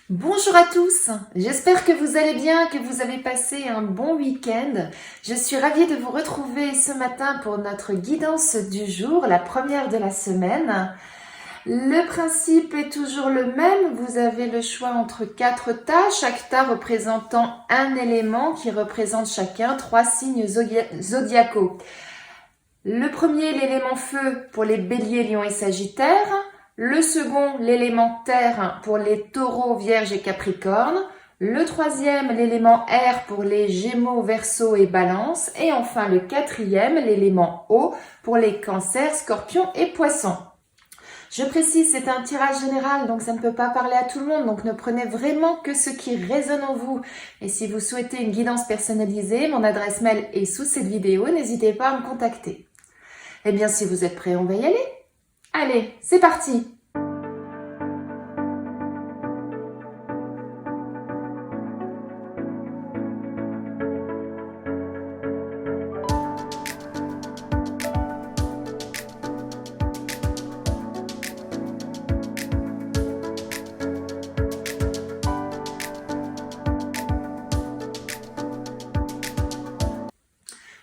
Bonjour à tous, j'espère que vous allez bien, que vous avez passé un bon week-end. Je suis ravie de vous retrouver ce matin pour notre guidance du jour, la première de la semaine. Le principe est toujours le même, vous avez le choix entre 4 tas, chaque tas représentant un élément qui représente chacun 3 signes zodiacaux. Le premier, l'élément feu pour les béliers, lions et sagittaires. Le second, l'élément terre pour les taureaux, vierges et capricornes. Le troisième, l'élément air pour les gémeaux, verseaux et balance. Et enfin le quatrième, l'élément eau pour les cancers, scorpions et poissons. Je précise, c'est un tirage général, donc ça ne peut pas parler à tout le monde, donc ne prenez vraiment que ce qui résonne en vous. Et si vous souhaitez une guidance personnalisée, mon adresse mail est sous cette vidéo, n'hésitez pas à me contacter. Eh bien, si vous êtes prêts, on va y aller. Allez, c'est parti!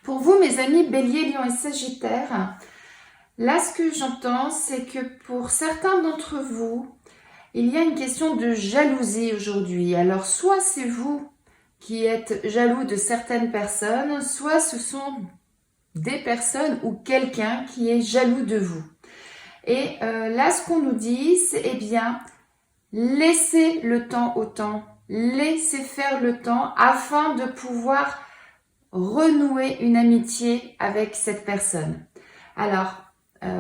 Pour vous, mes amis Bélier, Lion et Sagittaire, là, ce que j'entends, c'est que pour certains d'entre vous, il y a une question de jalousie aujourd'hui. Alors, soit c'est vous qui êtes jaloux de certaines personnes, soit ce sont des personnes ou quelqu'un qui est jaloux de vous. Et là, ce qu'on nous dit, c'est, eh bien, laissez le temps au temps, laissez faire le temps afin de pouvoir renouer une amitié avec cette personne. Alors,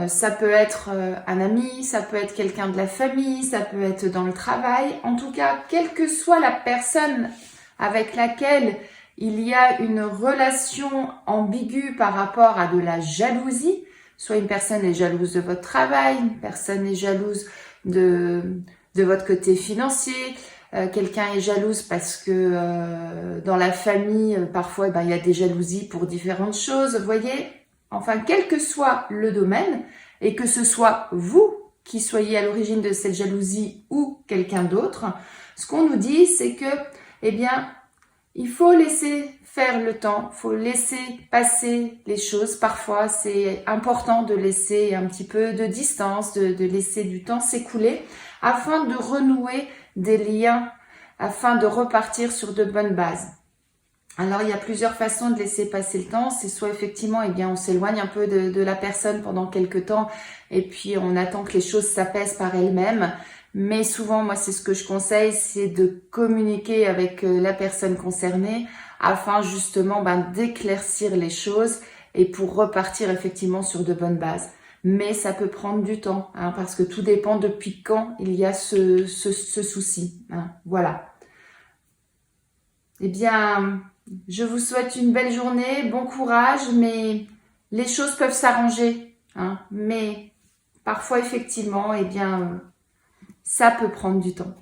ça peut être un ami, ça peut être quelqu'un de la famille, ça peut être dans le travail. En tout cas, quelle que soit la personne avec laquelle il y a une relation ambiguë par rapport à de la jalousie, soit une personne est jalouse de votre travail, une personne est jalouse de votre côté financier, quelqu'un est jalouse parce que dans la famille, parfois, il y a des jalousies pour différentes choses, vous voyez. Enfin, quel que soit le domaine, et que ce soit vous qui soyez à l'origine de cette jalousie ou quelqu'un d'autre, ce qu'on nous dit, c'est que, eh bien, il faut laisser faire le temps, il faut laisser passer les choses. Parfois, c'est important de laisser un petit peu de distance, de laisser du temps s'écouler afin de renouer des liens, afin de repartir sur de bonnes bases. Alors, il y a plusieurs façons de laisser passer le temps. C'est soit effectivement, eh bien, on s'éloigne un peu de la personne pendant quelques temps et puis on attend que les choses s'apaisent par elles-mêmes. Mais souvent, moi, c'est ce que je conseille, c'est de communiquer avec la personne concernée afin justement d'éclaircir les choses et pour repartir effectivement sur de bonnes bases. Mais ça peut prendre du temps, parce que tout dépend depuis quand il y a ce souci. Voilà. Eh bien, je vous souhaite une belle journée, bon courage, mais les choses peuvent s'arranger. Mais parfois, effectivement, eh bien, ça peut prendre du temps.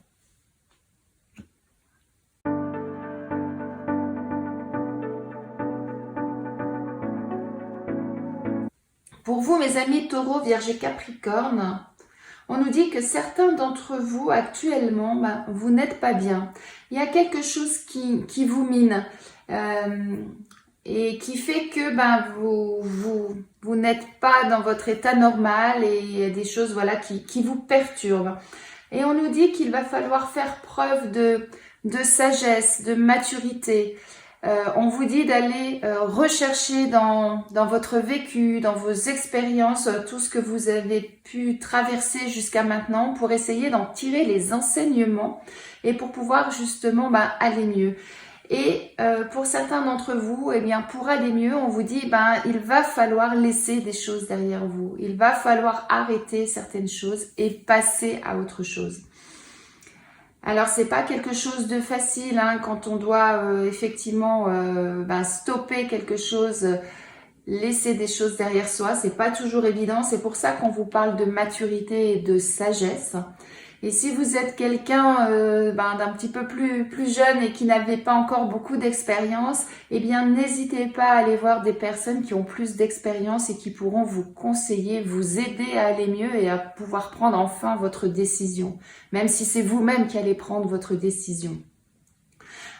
Pour vous, mes amis Taureau, Vierge et Capricorne, on nous dit que certains d'entre vous, actuellement, vous n'êtes pas bien. Il y a quelque chose qui vous mine et qui fait que vous n'êtes pas dans votre état normal et il y a des choses qui vous perturbent. Et on nous dit qu'il va falloir faire preuve de sagesse, de maturité. On vous dit d'aller rechercher dans votre vécu, dans vos expériences, tout ce que vous avez pu traverser jusqu'à maintenant pour essayer d'en tirer les enseignements et pour pouvoir justement aller mieux. Et pour certains d'entre vous, eh bien, pour aller mieux, on vous dit il va falloir laisser des choses derrière vous. Il va falloir arrêter certaines choses et passer à autre chose. Alors, c'est pas quelque chose de facile quand on doit effectivement stopper quelque chose laisser des choses derrière soi. C'est pas toujours évident. C'est pour ça qu'on vous parle de maturité et de sagesse. Et si vous êtes quelqu'un d'un petit peu plus jeune et qui n'avait pas encore beaucoup d'expérience, eh bien n'hésitez pas à aller voir des personnes qui ont plus d'expérience et qui pourront vous conseiller, vous aider à aller mieux et à pouvoir prendre enfin votre décision, même si c'est vous-même qui allez prendre votre décision.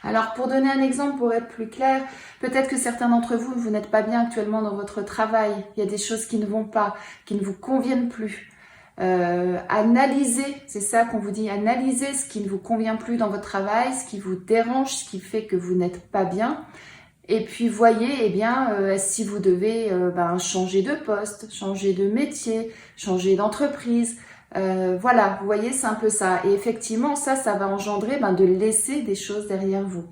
Alors pour donner un exemple, pour être plus clair, peut-être que certains d'entre vous, vous n'êtes pas bien actuellement dans votre travail, il y a des choses qui ne vont pas, qui ne vous conviennent plus. Analysez, c'est ça qu'on vous dit, analysez ce qui ne vous convient plus dans votre travail, ce qui vous dérange, ce qui fait que vous n'êtes pas bien. Et puis voyez, eh bien, si vous devez changer de poste, changer de métier, changer d'entreprise. Voilà, vous voyez, c'est un peu ça. Et effectivement, ça va engendrer de laisser des choses derrière vous.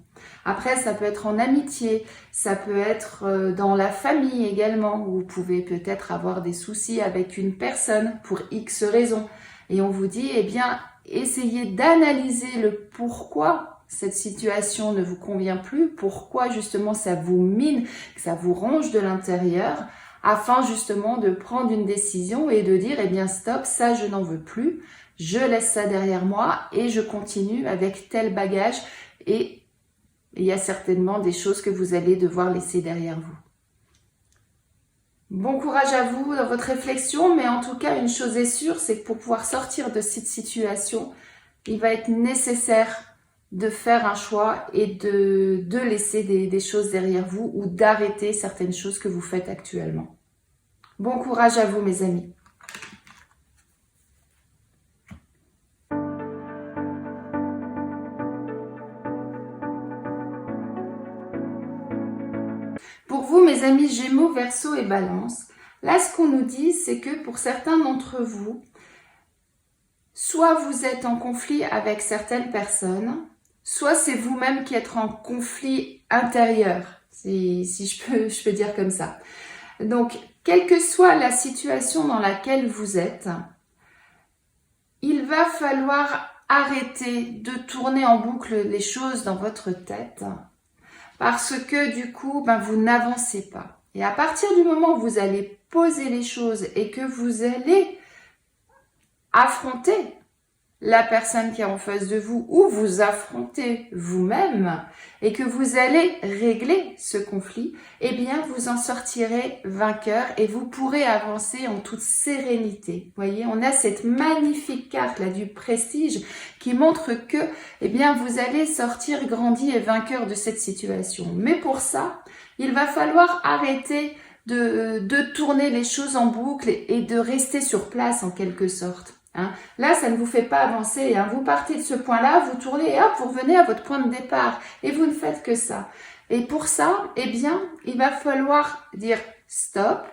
Après, ça peut être en amitié, ça peut être dans la famille également, où vous pouvez peut-être avoir des soucis avec une personne pour X raisons. Et on vous dit, eh bien, essayez d'analyser le pourquoi cette situation ne vous convient plus, pourquoi justement ça vous mine, ça vous ronge de l'intérieur, afin justement de prendre une décision et de dire, eh bien stop, ça je n'en veux plus, je laisse ça derrière moi et je continue avec tel bagage. Et il y a certainement des choses que vous allez devoir laisser derrière vous. Bon courage à vous dans votre réflexion, mais en tout cas, une chose est sûre, c'est que pour pouvoir sortir de cette situation, il va être nécessaire de faire un choix et de laisser des choses derrière vous ou d'arrêter certaines choses que vous faites actuellement. Bon courage à vous, mes amis. Pour vous, mes amis Gémeaux, Verseau et Balance, là, ce qu'on nous dit, c'est que pour certains d'entre vous, soit vous êtes en conflit avec certaines personnes, soit c'est vous-même qui êtes en conflit intérieur, si je peux dire comme ça. Donc, quelle que soit la situation dans laquelle vous êtes, il va falloir arrêter de tourner en boucle les choses dans votre tête parce que du coup, vous n'avancez pas. Et à partir du moment où vous allez poser les choses et que vous allez affronter la personne qui est en face de vous ou vous affronter vous-même et que vous allez régler ce conflit, eh bien vous en sortirez vainqueur et vous pourrez avancer en toute sérénité. Vous voyez, on a cette magnifique carte là du prestige qui montre que eh bien vous allez sortir grandi et vainqueur de cette situation. Mais pour ça, il va falloir arrêter de tourner les choses en boucle et de rester sur place en quelque sorte. Là, ça ne vous fait pas avancer. Vous partez de ce point-là, vous tournez et hop, vous revenez à votre point de départ. Et vous ne faites que ça. Et pour ça, eh bien, il va falloir dire stop,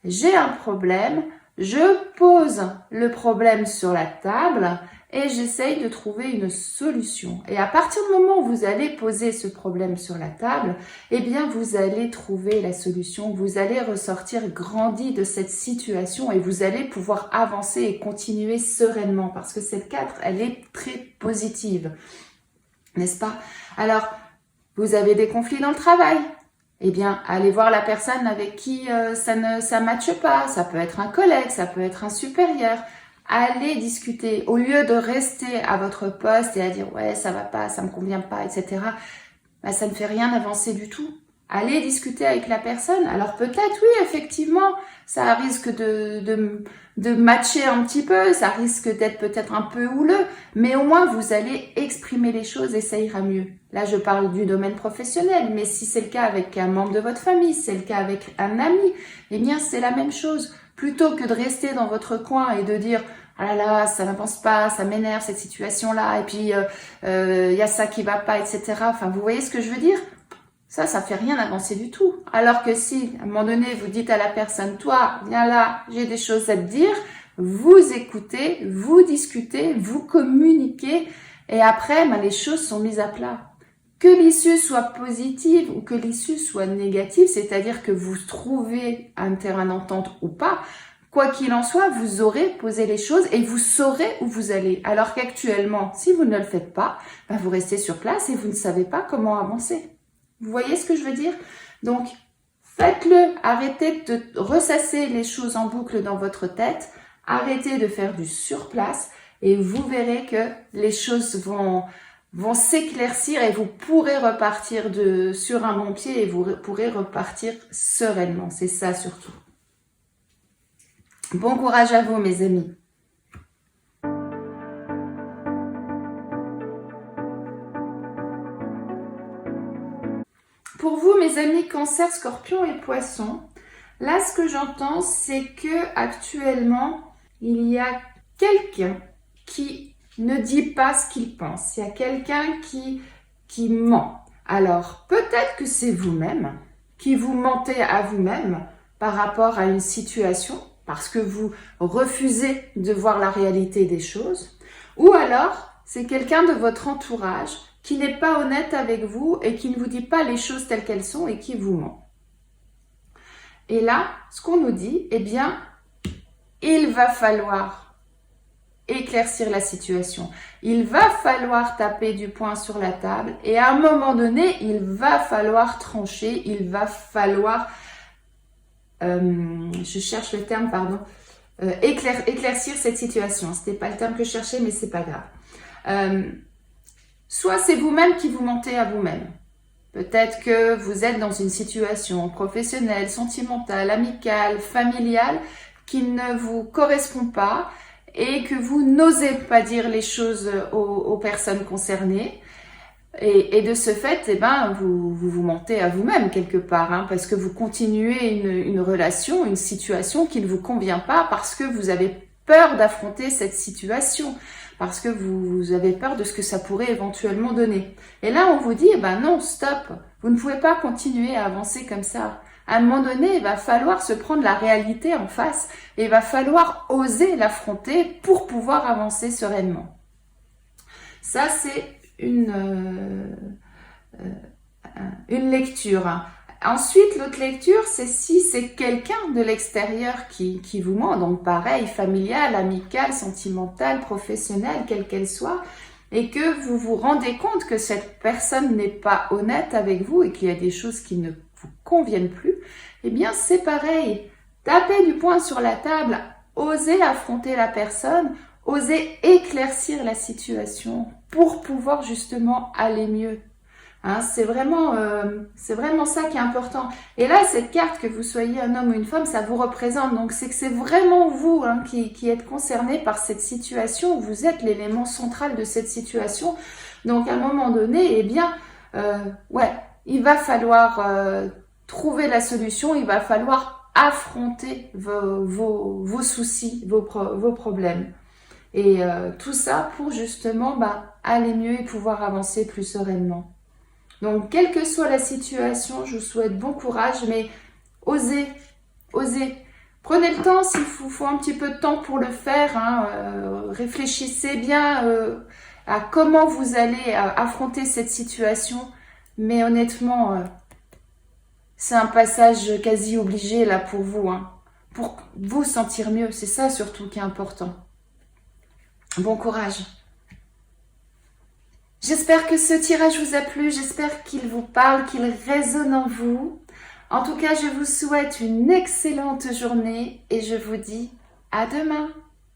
j'ai un problème, je pose le problème sur la table et j'essaye de trouver une solution. Et à partir du moment où vous allez poser ce problème sur la table, eh bien, vous allez trouver la solution. Vous allez ressortir grandi de cette situation et vous allez pouvoir avancer et continuer sereinement parce que cette carte, elle est très positive. N'est-ce pas? Alors, vous avez des conflits dans le travail. Eh bien, allez voir la personne avec qui ça ne matche pas. Ça peut être un collègue, ça peut être un supérieur. Allez discuter au lieu de rester à votre poste et à dire ouais ça va pas, ça me convient pas, etc. Ça ne fait rien avancer du tout. Allez discuter avec la personne. Alors peut-être oui effectivement ça risque de matcher un petit peu, ça risque d'être peut-être un peu houleux, mais au moins vous allez exprimer les choses et ça ira mieux. Là je parle du domaine professionnel, mais si c'est le cas avec un membre de votre famille, si c'est le cas avec un ami, eh bien c'est la même chose. Plutôt que de rester dans votre coin et de dire « Ah là là, ça n'avance pas, ça m'énerve cette situation-là, et puis y a ça qui va pas, etc. » Enfin, vous voyez ce que je veux dire? Ça fait rien avancer du tout. Alors que si, à un moment donné, vous dites à la personne « Toi, viens là, j'ai des choses à te dire », vous écoutez, vous discutez, vous communiquez, et après, les choses sont mises à plat. Que l'issue soit positive ou que l'issue soit négative, c'est-à-dire que vous trouvez un terrain d'entente ou pas, quoi qu'il en soit, vous aurez posé les choses et vous saurez où vous allez. Alors qu'actuellement, si vous ne le faites pas, vous restez sur place et vous ne savez pas comment avancer. Vous voyez ce que je veux dire? Donc, Faites-le, arrêtez de ressasser les choses en boucle dans votre tête, arrêtez de faire du surplace et vous verrez que les choses vont s'éclaircir et vous pourrez repartir sur un bon pied et vous pourrez repartir sereinement. C'est ça surtout. Bon courage à vous, mes amis. Pour vous, mes amis Cancer, Scorpion et Poisson, là, ce que j'entends, c'est que actuellement, il y a quelqu'un qui ne dit pas ce qu'il pense. Il y a quelqu'un qui ment. Alors, peut-être que c'est vous-même qui vous mentez à vous-même par rapport à une situation, parce que vous refusez de voir la réalité des choses. Ou alors, c'est quelqu'un de votre entourage qui n'est pas honnête avec vous et qui ne vous dit pas les choses telles qu'elles sont et qui vous ment. Et là, ce qu'on nous dit, eh bien, il va falloir éclaircir la situation. Il va falloir taper du poing sur la table et à un moment donné, il va falloir trancher, il va falloir, je cherche le terme, pardon, éclaircir cette situation. Ce n'était pas le terme que je cherchais, mais c'est pas grave. Soit c'est vous-même qui vous mentez à vous-même. Peut-être que vous êtes dans une situation professionnelle, sentimentale, amicale, familiale qui ne vous correspond pas et que vous n'osez pas dire les choses aux personnes concernées. Et de ce fait, eh ben, vous mentez à vous-même quelque part, hein, parce que vous continuez une relation, une situation qui ne vous convient pas parce que vous avez peur d'affronter cette situation, parce que vous avez peur de ce que ça pourrait éventuellement donner. Et là, on vous dit, eh ben non, stop, vous ne pouvez pas continuer à avancer comme ça. À un moment donné, il va falloir se prendre la réalité en face et il va falloir oser l'affronter pour pouvoir avancer sereinement. Ça, c'est une lecture. Ensuite, l'autre lecture, c'est si c'est quelqu'un de l'extérieur qui vous ment, donc pareil, familial, amical, sentimental, professionnel, quelle qu'elle soit, et que vous vous rendez compte que cette personne n'est pas honnête avec vous et qu'il y a des choses qui ne vous conviennent plus, eh bien c'est pareil, tapez du poing sur la table, osez affronter la personne, osez éclaircir la situation pour pouvoir justement aller mieux. Hein, c'est vraiment ça qui est important. Et là, cette carte, que vous soyez un homme ou une femme, ça vous représente. Donc, c'est que c'est vraiment vous, hein, qui êtes concerné par cette situation. Vous êtes l'élément central de cette situation. Donc, à un moment donné, eh bien, il va falloir trouver la solution. Il va falloir affronter vos soucis, vos problèmes. Et tout ça pour justement aller mieux et pouvoir avancer plus sereinement. Donc, quelle que soit la situation, je vous souhaite bon courage, mais osez. Prenez le temps, s'il vous faut un petit peu de temps pour le faire. Hein, réfléchissez bien à comment vous allez affronter cette situation. Mais honnêtement, c'est un passage quasi obligé là pour vous. Hein, pour vous sentir mieux, c'est ça surtout qui est important. Bon courage. J'espère que ce tirage vous a plu, j'espère qu'il vous parle, qu'il résonne en vous. En tout cas, je vous souhaite une excellente journée et je vous dis à demain.